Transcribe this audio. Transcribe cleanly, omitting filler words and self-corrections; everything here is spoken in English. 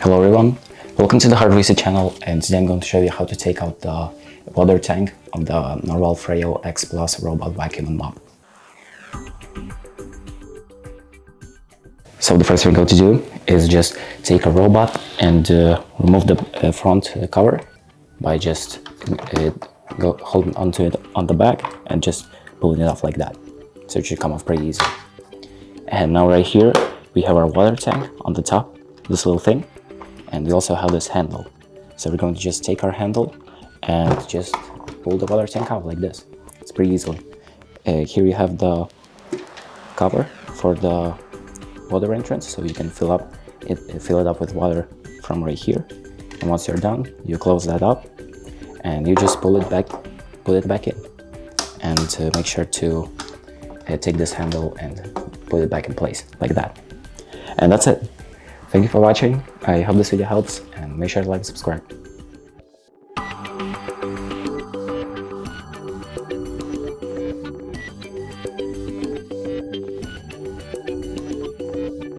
Hello everyone, welcome to the HardReset channel, and today I'm going to show you how to take out the water tank of the Narwal Freo X Plus robot vacuum and mop. So the first thing we're going to do is just take a robot and remove the front cover by just holding onto it on the back and just pulling it off like that. So it should come off pretty easy. And now right here we have our water tank on the top, this little thing. And we also have this handle. So we're going to just take our handle and just pull the water tank out like this. It's pretty easily. Here you have the cover for the water entrance, so you can fill it up with water from right here. And once you're done, you close that up and you just pull it back in. And make sure to take this handle and put it back in place like that. And that's it. Thank you for watching. I hope this video helps, and make sure to like and subscribe.